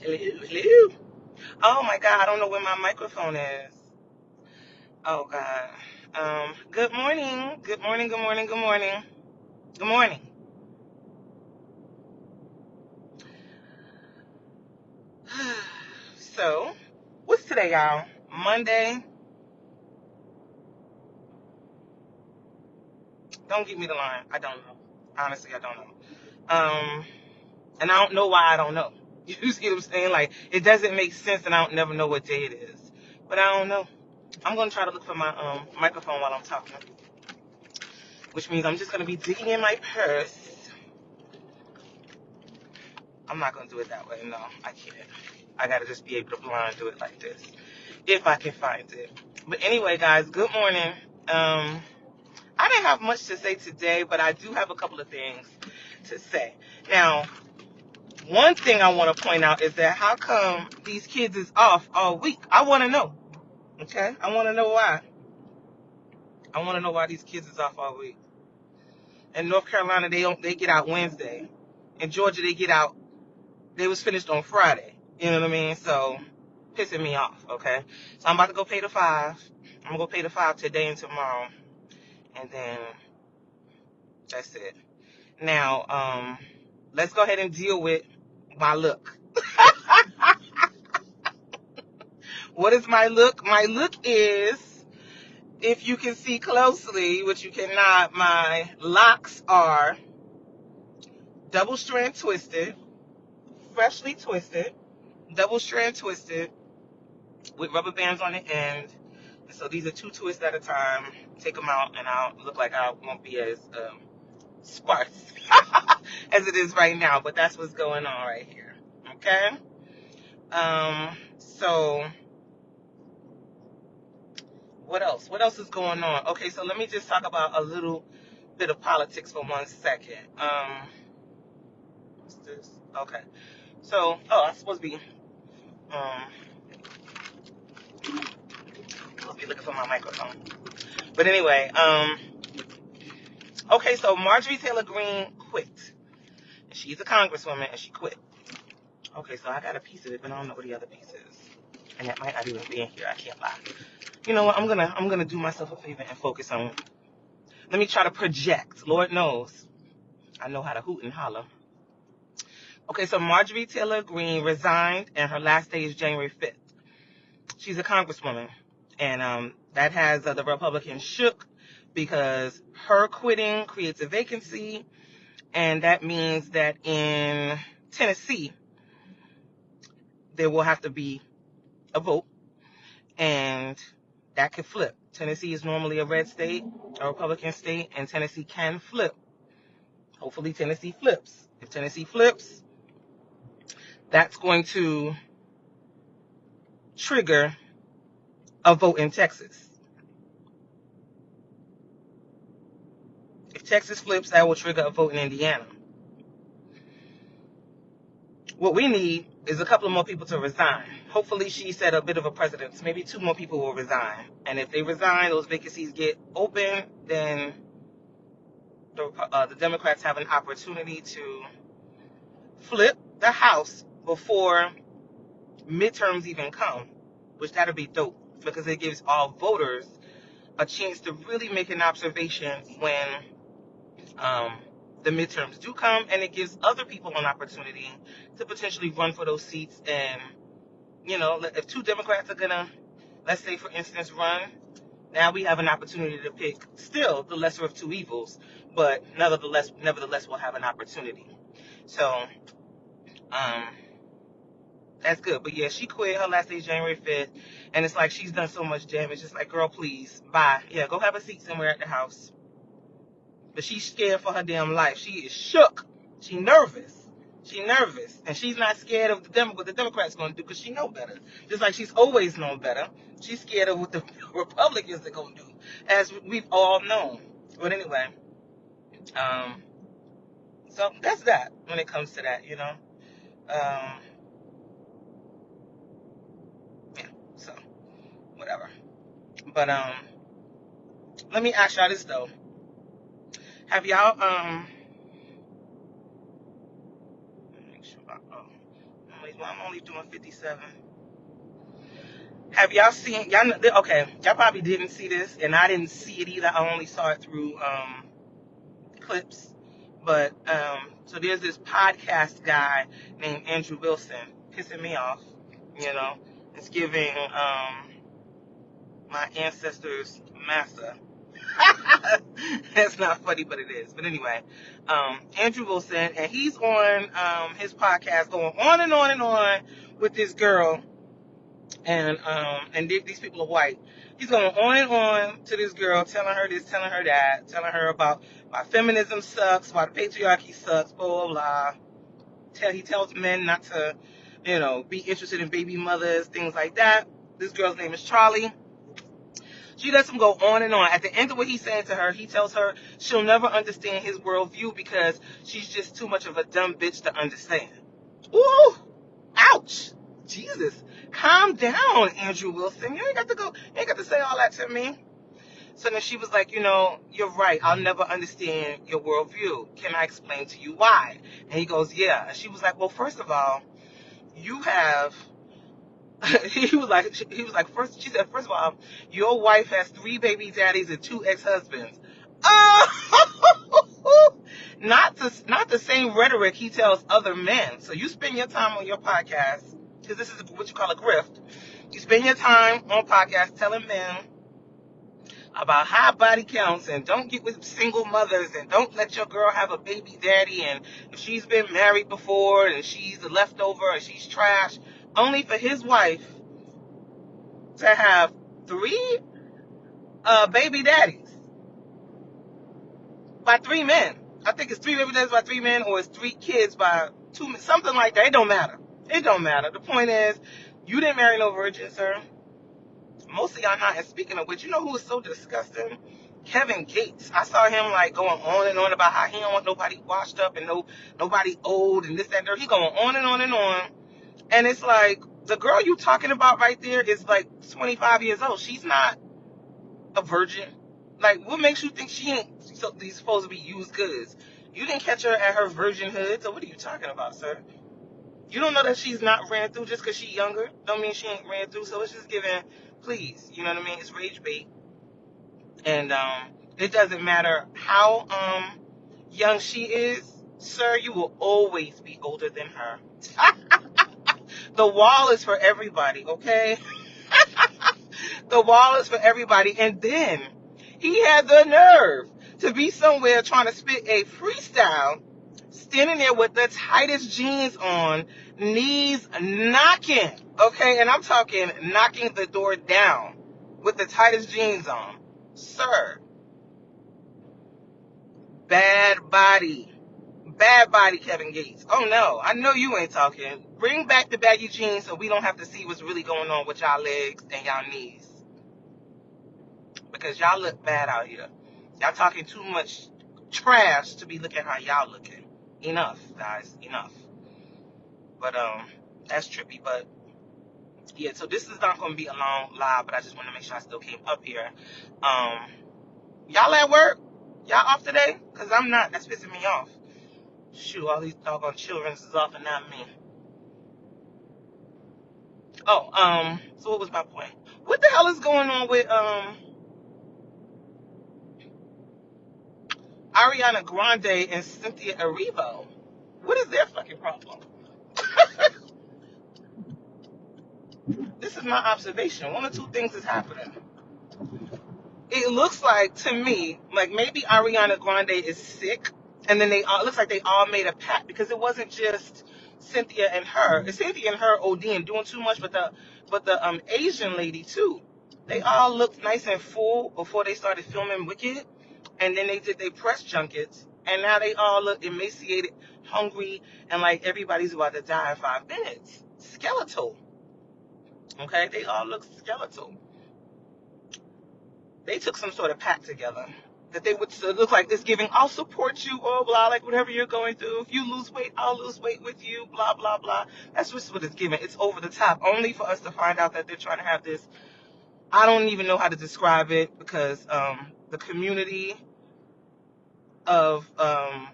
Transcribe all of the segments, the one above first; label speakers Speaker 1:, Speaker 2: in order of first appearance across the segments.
Speaker 1: Hello, hello. Oh my God, I don't know where my microphone is. Oh God. Good morning. Good morning. Good morning. Good morning. Good morning. So, what's today, y'all? Monday. Don't give me the line. I don't know. Honestly, I don't know. And I don't know why I don't know. You see what I'm saying? Like, it doesn't make sense, and I don't never know what day it is. But I don't know. I'm gonna try to look for my microphone while I'm talking, which means I'm just gonna be digging in my purse. I'm not gonna do it that way. No, I can't. I gotta just be able to blind do it like this, if I can find it. But anyway, guys, good morning. I didn't have much to say today, but I do have a couple of things to say. Now, one thing I want to point out is that how come these kids is off all week? I want to know. Okay, I want to know why. I want to know why these kids is off all week. In North Carolina, they get out Wednesday. In Georgia, they get out. They was finished on Friday. You know what I mean? So, pissing me off. Okay, so I'm about to go pay the $5. I'm gonna go pay the $5 today and tomorrow, and then that's it. Now, let's go ahead and deal with my look. What is my look? My look is, if you can see closely, which you cannot, my locks are double strand twisted, freshly twisted, double strand twisted with rubber bands on the end. So these are 2 twists at a time. Take them out, and I'll look like I won't be as sparse as it is right now. But that's what's going on right here. Okay. So what else? What else is going on? Okay, so let me just talk about a little bit of politics for 1 second. What's this? Okay. So, I'm supposed to be looking for my microphone. But anyway, okay, so Marjorie Taylor Greene quit. She's a congresswoman and she quit. Okay, so I got a piece of it, but I don't know what the other piece is. And that might not even be in here, I can't lie. You know what, I'm gonna do myself a favor and focus on, let me try to project. Lord knows I know how to hoot and holler. Okay, so Marjorie Taylor Greene resigned, and her last day is January 5th. She's a congresswoman, and that has the Republicans shook because her quitting creates a vacancy, and that means that in Tennessee, there will have to be a vote, and that could flip. Tennessee is normally a red state, a Republican state, and Tennessee can flip. Hopefully, Tennessee flips. If Tennessee flips, that's going to trigger a vote in Texas. If Texas flips, that will trigger a vote in Indiana. What we need is a couple of more people to resign. Hopefully, she set a bit of a precedent. Maybe 2 more people will resign. And if they resign, those vacancies get open, then the Democrats have an opportunity to flip the House before midterms even come, which that'll be dope because it gives all voters a chance to really make an observation when the midterms do come, and it gives other people an opportunity to potentially run for those seats. And, if 2 Democrats are gonna, let's say for instance, run, now we have an opportunity to pick still the lesser of 2 evils, but nevertheless we'll have an opportunity. So, that's good. But yeah, she quit. Her last day is January 5th, and it's like she's done so much damage. It's like, girl, please, bye. Yeah, go have a seat somewhere at the House. But she's scared for her damn life. She is shook. She nervous. She nervous. And she's not scared of what the Democrats going to do because she know better. Just like she's always known better. She's scared of what the Republicans are going to do, as we've all known. But anyway, so that's that when it comes to that, Yeah, so whatever. But let me ask y'all this though. Have y'all make sure families. Well, I'm only doing 57. Have y'all seen, y'all know, okay, y'all probably didn't see this, and I didn't see it either. I only saw it through clips. But so there's this podcast guy named Andrew Wilson, pissing me off, you know. It's giving my ancestors massa. That's not funny, but it is. But anyway, Andrew Wilson, and he's on his podcast going on and on and on with this girl, and these people are white. He's going on and on to this girl, telling her this, telling her that, telling her about why feminism sucks, why the patriarchy sucks, blah blah blah. He tells men not to, be interested in baby mothers, things like that. This girl's name is Charlie. She lets him go on and on. At the end of what he's saying to her, he tells her she'll never understand his worldview because she's just too much of a dumb bitch to understand. Ooh, ouch. Jesus. Calm down, Andrew Wilson. You ain't got to say all that to me. So then she was like, you're right. I'll never understand your worldview. Can I explain to you why? And he goes, yeah. And she was like, well, first of all, you have he was like, she said, first of all, your wife has 3 baby daddies and 2 ex-husbands. Not the same rhetoric he tells other men. So you spend your time on your podcast, because this is what you call a grift. You spend your time on podcasts telling men about high body counts and don't get with single mothers and don't let your girl have a baby daddy, and if she's been married before and she's a leftover and she's trash, only for his wife to have 3 baby daddies by 3 men. I think it's 3 baby daddies by 3 men, or it's 3 kids by 2 men, something like that. It don't matter. The point is, you didn't marry no virgin, sir. Most of y'all not. And speaking of which, you know who is so disgusting? Kevin Gates. I saw him going on and on about how he don't want nobody washed up and nobody old and this, that, and that. He going on and on and on. And it's like, the girl you talking about right there is 25 years old. She's not a virgin. What makes you think she ain't supposed to be used goods? You didn't catch her at her virginhood, so what are you talking about, sir? You don't know that she's not ran through just because she's younger. Don't mean she ain't ran through. So it's just giving, please, you know what I mean? It's rage bait. And it doesn't matter how young she is, sir, you will always be older than her. The wall is for everybody, okay? The wall is for everybody. And then he had the nerve to be somewhere trying to spit a freestyle, standing there with the tightest jeans on, knees knocking, okay? And I'm talking knocking the door down with the tightest jeans on. Sir, bad body, Kevin Gates. Oh no, I know you ain't talking. Bring back the baggy jeans so we don't have to see what's really going on with y'all legs and y'all knees, because y'all look bad out here. Y'all talking too much trash to be looking how y'all looking. Enough, guys, enough. But that's trippy. But yeah, so this is not going to be a long live, but I just want to make sure I still came up here. Y'all at work? Y'all off today? Because I'm not. That's pissing me off. Shoot, all these doggone children is off and not me. Oh, so what was my point? What the hell is going on with Ariana Grande and Cynthia Erivo? What is their fucking problem? This is my observation. One or two things is happening. It looks like to me, maybe Ariana Grande is sick, and then it looks like they all made a pact, because it wasn't just Cynthia and her. It's Cynthia and her ODing, doing too much, but the Asian lady too. They all looked nice and full before they started filming Wicked, and then they did their press junkets, and now they all look emaciated, hungry, and like everybody's about to die in 5 minutes. Skeletal. Okay, they all look skeletal. They took some sort of pact together that they would look like this, giving, I'll support you, oh, blah, whatever you're going through. If you lose weight, I'll lose weight with you, blah, blah, blah. That's just what it's giving. It's over the top, only for us to find out that they're trying to have this. I don't even know how to describe it, because the community of, I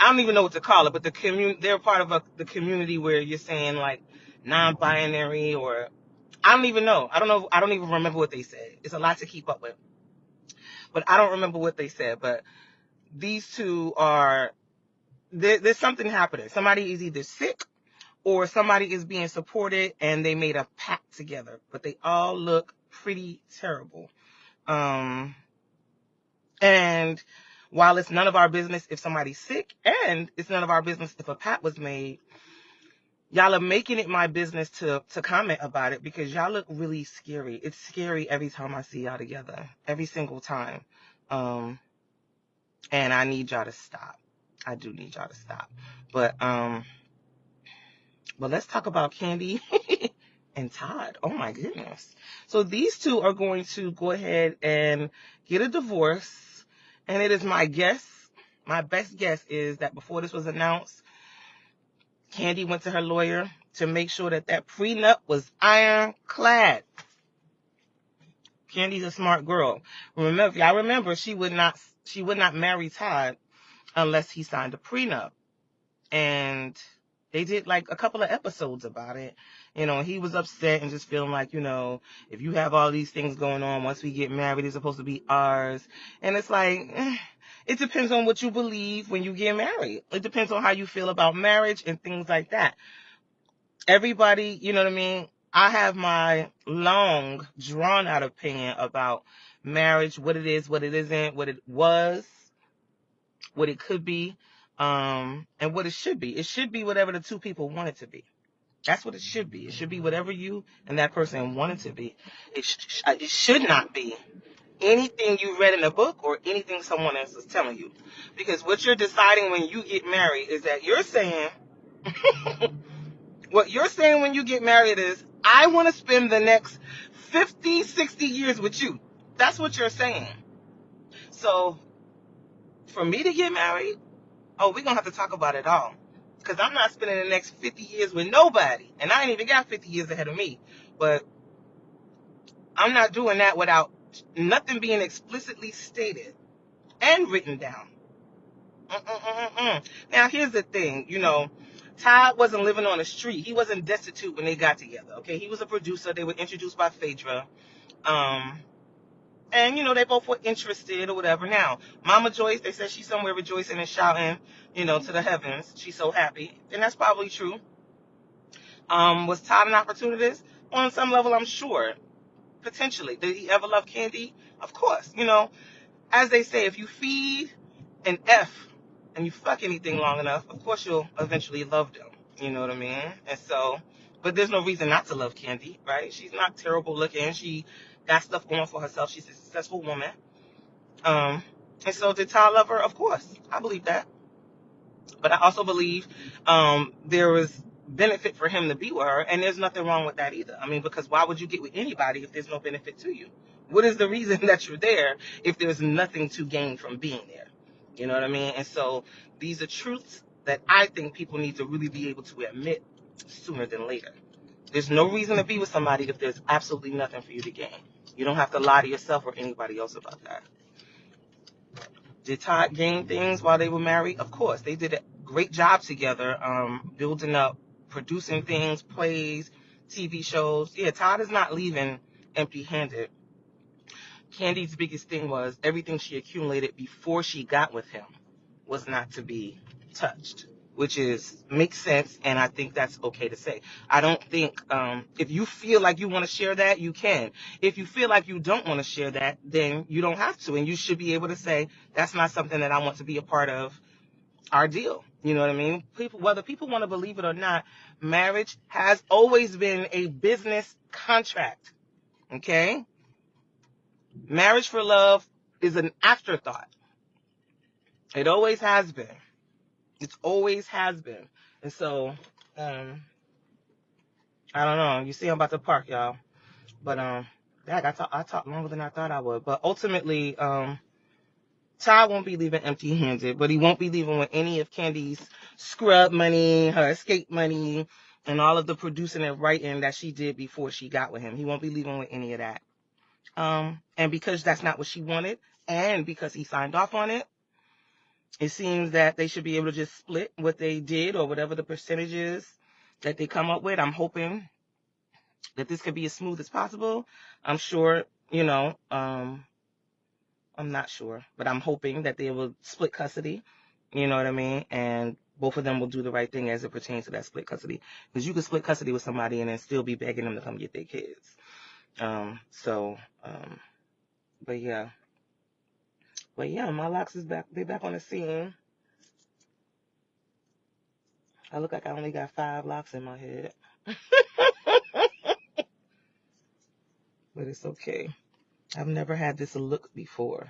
Speaker 1: I don't even know what to call it, but they're part of the community where you're saying like non-binary, or I don't even know. I don't know. I don't even remember what they said. It's a lot to keep up with, but I don't remember what they said. But these two are, there's something happening. Somebody is either sick or somebody is being supported, and they made a pact together, but they all look pretty terrible. And while it's none of our business if somebody's sick, and it's none of our business if a pact was made, y'all are making it my business to comment about it, because y'all look really scary. It's scary every time I see y'all together, every single time. And I need y'all to stop. I do need y'all to stop. But let's talk about Kandi and Todd. Oh my goodness. So these two are going to go ahead and get a divorce. And it is my guess, my best guess is that before this was announced, Kandi went to her lawyer to make sure that prenup was ironclad. Kandi's a smart girl. Remember, she would not marry Todd unless he signed a prenup. And they did like a couple of episodes about it. He was upset and just feeling like, if you have all these things going on, once we get married, it's supposed to be ours. And it's like, it depends on what you believe when you get married. It depends on how you feel about marriage and things like that. Everybody, you know what I mean? I have my long, drawn out opinion about marriage, what it is, what it isn't, what it was, what it could be, and what it should be. It should be whatever the two people want it to be. That's what it should be. It should be whatever you and that person want it to be. It should not be anything you read in a book or anything someone else is telling you. Because what you're deciding when you get married is that you're saying, what you're saying when you get married is, I want to spend the next 50, 60 years with you. That's what you're saying. So for me to get married, we're going to have to talk about it all. Because I'm not spending the next 50 years with nobody. And I ain't even got 50 years ahead of me. But I'm not doing that without nothing being explicitly stated and written down. Now, here's the thing. Todd wasn't living on the street. He wasn't destitute when they got together. Okay, he was a producer. They were introduced by Phaedra. And, they both were interested or whatever. Now, Mama Joyce, they said she's somewhere rejoicing and shouting, to the heavens. She's so happy. And that's probably true. Was Todd an opportunist? On some level, I'm sure. Potentially. Did he ever love Kandi? Of course. As they say, if you feed an F and you fuck anything long enough, of course you'll eventually love them. You know what I mean? And so, but there's no reason not to love Kandi, right? She's not terrible looking. She got stuff going for herself. She's a successful woman. And so did Todd love her? Of course. I believe that. But I also believe there was benefit for him to be with her, and there's nothing wrong with that either. I mean, because why would you get with anybody if there's no benefit to you? What is the reason that you're there if there's nothing to gain from being there? You know what I mean? And so these are truths that I think people need to really be able to admit sooner than later. There's no reason to be with somebody if there's absolutely nothing for you to gain. You don't have to lie to yourself or anybody else about that. Did Todd gain things while they were married? Of course. They did a great job together, building up, producing things, plays, TV shows. Yeah, Todd is not leaving empty-handed. Kandi's biggest thing was everything she accumulated before she got with him was not to be touched, which makes sense, and I think that's okay to say. I don't think, if you feel like you want to share that, you can. If you feel like you don't want to share that, then you don't have to, and you should be able to say, that's not something that I want to be a part of our deal. You know what I mean? Whether people want to believe it or not, marriage has always been a business contract, okay? Marriage for love is an afterthought. It always has been. It always has been. And so, I don't know. You see, I'm about to park, y'all. But, I talked longer than I thought I would. But ultimately, Todd won't be leaving empty-handed. But he won't be leaving with any of Kandi's scrub money, her escape money, and all of the producing and writing that she did before she got with him. He won't be leaving with any of that. And because that's not what she wanted, and because he signed off on it, It seems that they should be able to just split what they did or whatever the percentage is that they come up with. I'm hoping that this could be as smooth as possible. I'm sure, I'm not sure, but I'm hoping that they will split custody. You know what I mean? And both of them will do the right thing as it pertains to that split custody. Because you can split custody with somebody and then still be begging them to come get their kids. So, but yeah. But yeah, my locks is back. They back on the scene. I look like I only got 5 locks in my head. But it's okay. I've never had this look before.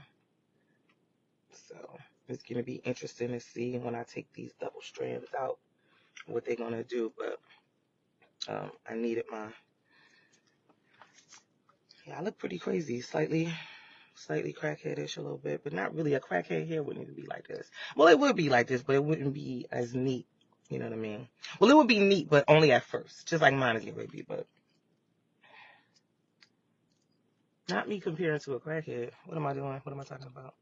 Speaker 1: So it's going to be interesting to see when I take these double strands out what they're going to do. But I needed yeah, I look pretty crazy. Slightly crackheadish a little bit, but not really. A crackhead hair wouldn't even be like this. Well, it would be like this, but it wouldn't be as neat. You know what I mean? Well, it would be neat, but only at first. Just like mine is getting ready to be, but not me comparing to a crackhead. What am I doing? What am I talking about?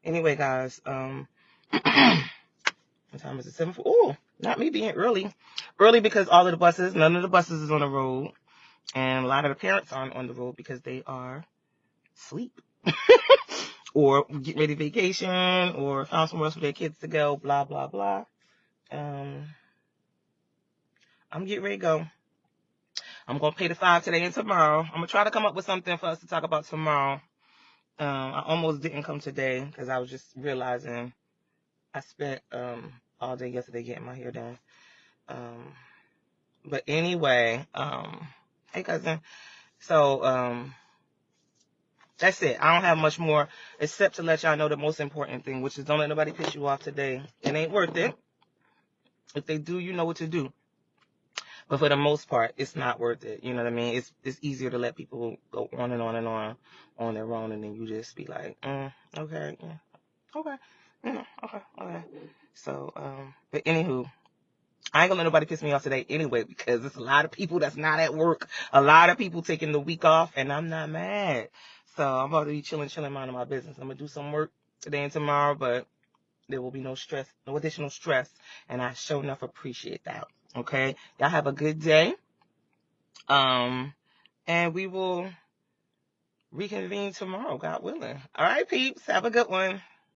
Speaker 1: Anyway, guys, what time is it? 7:04. Oh, not me being early. Early because none of the buses is on the road. And a lot of the parents aren't on the road because they are asleep. Or getting ready to vacation, or found somewhere else for their kids to go, blah, blah, blah. I'm getting ready to go. I'm going to pay the 5 today and tomorrow. I'm going to try to come up with something for us to talk about tomorrow. I almost didn't come today because I was just realizing I spent all day yesterday getting my hair done. But anyway, hey cousin. So that's it. I don't have much more except to let y'all know the most important thing, which is don't let nobody piss you off today. It ain't worth it. If they do, you know what to do. But for the most part, it's not worth it. You know what I mean? It's easier to let people go on and on and on their own, and then you just be like, okay, yeah, okay, okay. So, but anywho, I ain't gonna let nobody piss me off today anyway, because there's a lot of people that's not at work. A lot of people taking the week off, and I'm not mad. So I'm about to be chilling, minding my business. I'm gonna do some work today and tomorrow, but there will be no stress, no additional stress, and I sure enough appreciate that. Okay, y'all have a good day. And we will reconvene tomorrow, God willing. All right, peeps, have a good one.